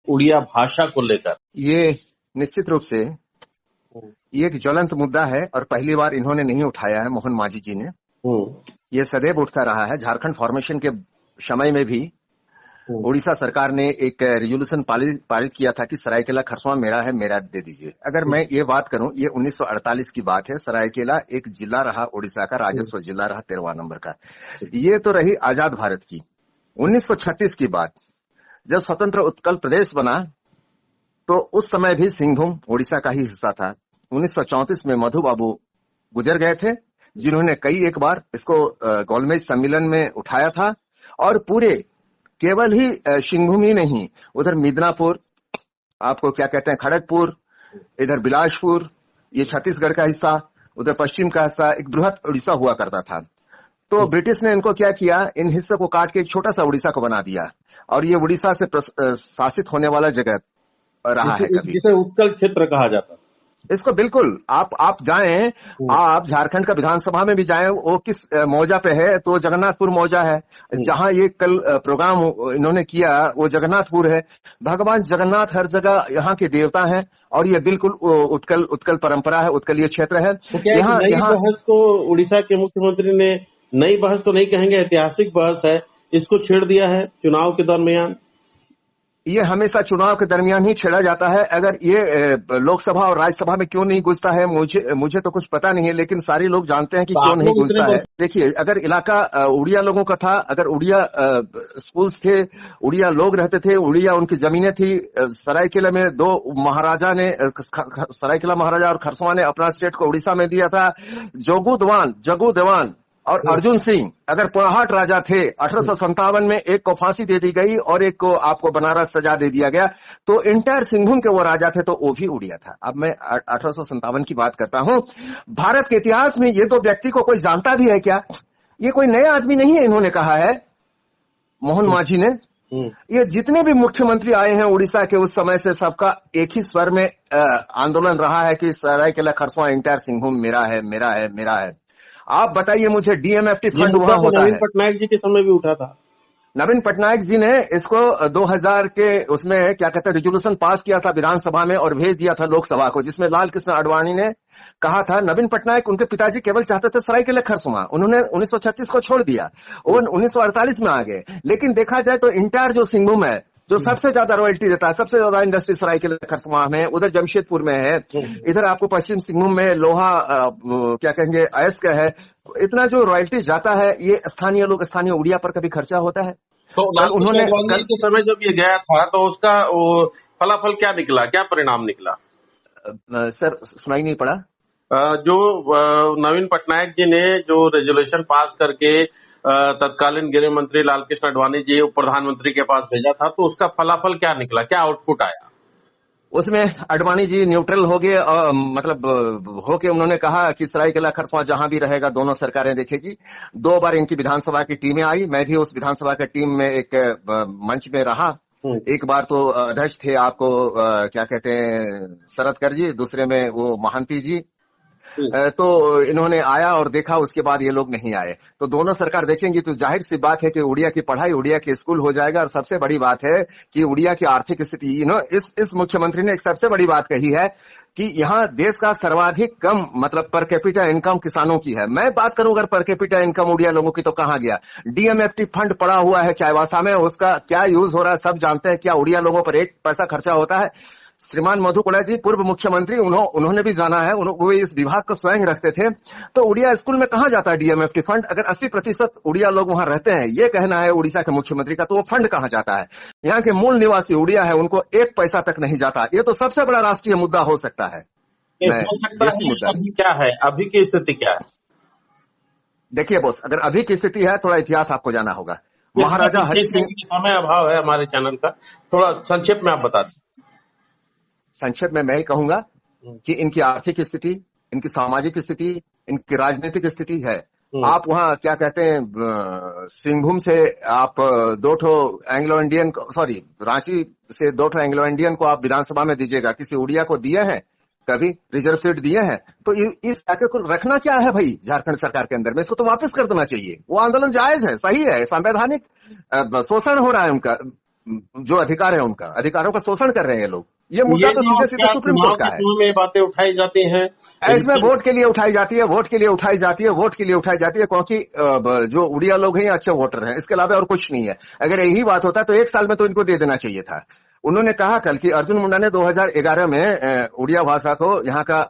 उड़िया भाषा को लेकर? ये निश्चित रूप से ये एक ज्वलंत मुद्दा है और पहली बार इन्होंने नहीं उठाया है, मोहन मांझी जी ने। ये सदैव उठता रहा है। झारखंड फॉर्मेशन के समय में भी उड़ीसा सरकार ने एक रेजोल्यूशन पारित किया था कि सरायकेला खरसावां मेरा है, मेरा दे दीजिए। अगर मैं ये बात करूं, ये 1948 की बात है। सरायकेला एक जिला रहा उड़ीसा का, राजस्व जिला रहा 13वां नंबर का। ये तो रही आजाद भारत की। 1936 की बात, जब स्वतंत्र उत्कल प्रदेश बना तो उस समय भी सिंहभूम उड़ीसा का ही हिस्सा था। 1934 में मधु बाबू गुजर गए थे, जिन्होंने कई एक बार इसको गोलमेज सम्मेलन में उठाया था और पूरे केवल ही सिंहभूम ही नहीं, उधर मिदनापुर, आपको क्या कहते हैं खड़गपुर, इधर बिलासपुर, ये छत्तीसगढ़ का हिस्सा, उधर पश्चिम का हिस्सा, एक बृहद उड़ीसा हुआ करता था। तो ब्रिटिश ने इनको क्या किया, इन हिस्से को काट के एक छोटा सा उड़ीसा को बना दिया और ये उड़ीसा से शासित होने वाला जगह रहा है कभी, जिसे उत्कल क्षेत्र कहा जाता। इसको बिल्कुल आप जाएं, आप झारखंड का विधानसभा में भी जाएं, वो किस मौजा पे है, तो जगन्नाथपुर मौजा है। जहां ये कल प्रोग्राम इन्होंने किया वो जगन्नाथपुर है। भगवान जगन्नाथ हर जगह यहाँ के देवता हैं और ये बिल्कुल उत्कल परंपरा है, उत्कलीय क्षेत्र है। तो क्या यहाँ बहस को उड़ीसा के मुख्यमंत्री ने, नई बहस तो नहीं कहेंगे, ऐतिहासिक बहस है, इसको छेड़ दिया है चुनाव के दरमियान? ये हमेशा चुनाव के दरमियान ही छेड़ा जाता है। अगर ये लोकसभा और राज्यसभा में क्यों नहीं घुसता है, मुझे तो कुछ पता नहीं है, लेकिन सारे लोग जानते हैं कि क्यों नहीं घुसता है। देखिए, अगर इलाका उड़िया लोगों का था, अगर उड़िया स्कूल्स थे, उड़िया लोग रहते थे, उड़िया उनकी जमीनें थी। सरायकेला में दो महाराजा ने, सरायकेला महाराजा और खरसावां ने अपना स्टेट को उड़ीसा में दिया था। जग्गू देवान और अर्जुन सिंह अगर पुराहाट राजा थे, 1857 में एक को फांसी दे दी गई और एक को आपको बनारस सजा दे दिया गया। तो इंटायर सिंहभूम के वो राजा थे, तो वो भी उड़िया था। अब मैं 1857 की बात करता हूं। भारत के इतिहास में ये दो व्यक्ति को कोई जानता भी है क्या? ये कोई नए आदमी नहीं है, इन्होंने कहा है, मोहन मांझी ने। ये जितने भी मुख्यमंत्री आए हैं उड़ीसा के उस समय से, सबका एक ही स्वर में आंदोलन रहा है कि सरायकेला खरसावां इंटायर सिंहभूम मेरा है, मेरा है, मेरा है। आप बताइए मुझे, डीएमएफटी फंड वहां होता है। नवीन पटनायक जी के समय भी उठा था। नवीन पटनायक जी ने इसको 2000 के उसमें क्या कहते हैं रेजोल्यूशन पास किया था विधानसभा में और भेज दिया था लोकसभा को, जिसमें लाल कृष्ण आडवाणी ने कहा था, नवीन पटनायक उनके पिताजी केवल चाहते थे सरायकेला खरसावां, उन्होंने 1936 को छोड़ दिया, वो 1948 में आ गए। लेकिन देखा जाए तो इंटायर जो सिंहभूम है, जो सबसे ज्यादा रॉयल्टी देता है, सबसे ज्यादा इंडस्ट्री सरायकेला खरसावां में, उधर जमशेदपुर में है, इधर आपको पश्चिम सिंहभूम में लोहा क्या कहेंगे अयस्क है। इतना जो रॉयल्टी जाता है, ये स्थानीय लोग, स्थानीय उड़िया पर कभी खर्चा होता है। तो उन्होंने के समय जब ये गया था तो उसका फलाफल क्या निकला, क्या परिणाम निकला? सर सुनाई नहीं पड़ा। जो नवीन पटनायक जी ने जो रेजोल्यूशन पास करके तत्कालीन गृह मंत्री लालकृष्ण आडवाणी जी प्रधानमंत्री के पास भेजा था, तो उसका फलाफल क्या निकला, क्या आउटपुट आया? उसमें आडवाणी जी न्यूट्रल हो गए, मतलब होके उन्होंने कहा कि सरायकेला खरसावां जहां भी रहेगा दोनों सरकारें देखेगी। 2 बार इनकी विधानसभा की टीमें आई, मैं भी उस विधानसभा की टीम में एक मंच में रहा। एक बार तो अध्यक्ष थे आपको क्या कहते हैं शरदकर जी, दूसरे में वो महांती जी। तो इन्होंने आया और देखा, उसके बाद ये लोग नहीं आए। तो दोनों सरकार देखेंगी तो जाहिर सी बात है कि उड़िया की पढ़ाई, उड़िया के स्कूल हो जाएगा। और सबसे बड़ी बात है कि उड़िया की आर्थिक स्थिति, इस मुख्यमंत्री ने एक सबसे बड़ी बात कही है कि यहाँ देश का सर्वाधिक कम मतलब पर कैपिटा इनकम किसानों की है। मैं बात करूं अगर पर कैपिटा इनकम उड़िया लोगों की, तो कहां गया? डीएमएफटी फंड पड़ा हुआ है चाईबासा में, उसका क्या यूज हो रहा है सब जानते हैं। क्या उड़िया लोगों पर एक पैसा खर्चा होता है? श्रीमान मधु कोड़ा जी पूर्व मुख्यमंत्री, उन्होंने भी जाना है, वो इस विभाग को स्वयं रखते थे। तो उड़िया स्कूल में कहां जाता है डीएमएफटी फंड? अगर 80% उड़िया लोग वहां रहते हैं, ये कहना है उड़ीसा के मुख्यमंत्री का, तो वो फंड कहां जाता है? यहाँ के मूल निवासी उड़िया है, उनको 1 पैसा तक नहीं जाता। ये तो सबसे बड़ा राष्ट्रीय मुद्दा हो सकता है। मुद्दा क्या है, अभी की स्थिति क्या है? देखिए बॉस, अगर अभी की स्थिति है, थोड़ा इतिहास आपको जाना होगा। महाराजा हरि सिंह, समय अभाव है हमारे चैनल का, थोड़ा संक्षेप में आप बता दें। संक्षेप में मैं ही कहूंगा कि इनकी आर्थिक स्थिति, इनकी सामाजिक स्थिति, इनकी राजनीतिक स्थिति है। आप वहां क्या कहते हैं सिंहभूम से आप 2 एंग्लो इंडियन, सॉरी रांची से 2 एंग्लो इंडियन को आप विधानसभा में दीजिएगा, किसी उड़िया को दिए हैं कभी रिजर्व सीट दिए हैं? तो इस पैकेज को रखना क्या है भाई झारखंड सरकार के अंदर में? इसको तो वापस कर देना चाहिए। वो आंदोलन जायज है, सही है, संवैधानिक शोषण हो रहा है उनका, जो अधिकार है उनका, अधिकारों का शोषण कर रहे हैं ये लोग। ये मुद्दा तो सीधे सीधे सुप्रीम कोर्ट का है। में बातें उठाई जाती हैं, इसमें वोट के लिए उठाई जाती है, वोट के लिए उठाई जाती है, वोट के लिए उठाई जाती है, क्योंकि जो उड़िया लोग हैं अच्छे वोटर हैं, इसके अलावा और कुछ नहीं है। अगर यही बात होता तो 1 साल में तो इनको दे देना चाहिए था। उन्होंने कहा कल कि अर्जुन मुंडा ने 2011 में उड़िया भाषा को यहाँ का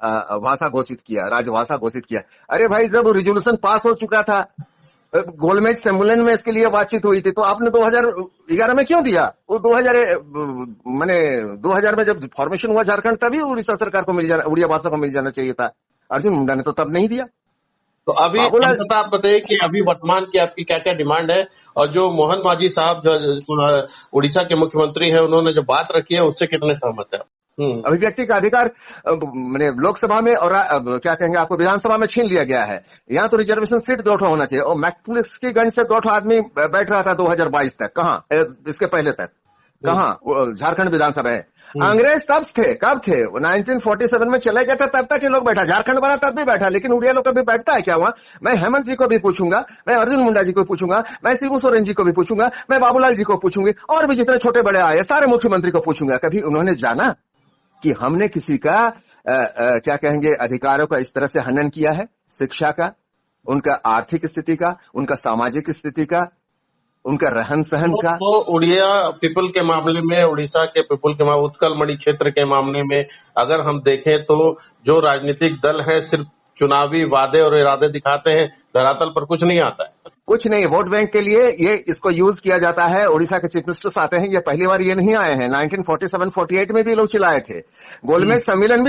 भाषा घोषित किया, राजभाषा घोषित किया। अरे भाई, जब रिजोल्यूशन पास हो चुका था, गोलमेज सम्मेलन में इसके लिए बातचीत हुई थी, तो आपने 2011 में क्यों दिया? वो 2000 में जब फॉर्मेशन हुआ झारखंड, तभी उड़ीसा सरकार को मिल जाना, उड़िया भाषा को मिल जाना चाहिए था। अर्जुन मुंडा ने तो तब नहीं दिया। तो अभी आप बताइए कि अभी वर्तमान की आपकी क्या क्या डिमांड है, और जो मोहन मांझी साहब जो उड़ीसा के मुख्यमंत्री हैं, उन्होंने जो बात रखी है उससे कितने सहमत है? अभिव्यक्ति का अधिकार मैंने लोकसभा में और क्या कहेंगे आपको विधानसभा में छीन लिया गया है। यहाँ तो रिजर्वेशन सीट 2 होना चाहिए, और मैक्सपुलिक्सगंज से 2 आदमी बैठ रहा था 2022 तक। कहाँ? इसके पहले तक कहाँ? झारखंड विधानसभा है। अंग्रेज तब थे, कब थे? 1947 में चले गए थे, तब तक ये लोग बैठा। झारखंड बना तब भी बैठा, लेकिन उड़िया लोग कभी बैठता है क्या वहां? मैं हेमंत जी को भी पूछूंगा, मैं अर्जुन मुंडा जी को पूछूंगा, मैं शिबू सोरेन जी को भी पूछूंगा, मैं बाबूलाल जी को पूछूंगी, और भी जितने छोटे बड़े आए सारे मुख्यमंत्री को पूछूंगा। कभी उन्होंने जाना कि हमने किसी का क्या कहेंगे अधिकारों का इस तरह से हनन किया है? शिक्षा का, उनका आर्थिक स्थिति का, उनका सामाजिक स्थिति का, उनका रहन सहन का। तो उड़िया पीपल के मामले में, उड़ीसा के पीपल के मामले, उत्कल मणि क्षेत्र के मामले में अगर हम देखें तो जो राजनीतिक दल है सिर्फ चुनावी वादे और इरादे दिखाते हैं, धरातल पर कुछ नहीं आता है। कुछ नहीं, वोट बैंक के लिए ये इसको यूज किया जाता है। उड़ीसा के चीफ मिनिस्टर्स आते हैं, ये पहली बार ये नहीं आए हैं। 1947-48 में भी लोग चिल्लाए थे, गोलमेज सम्मेलन भी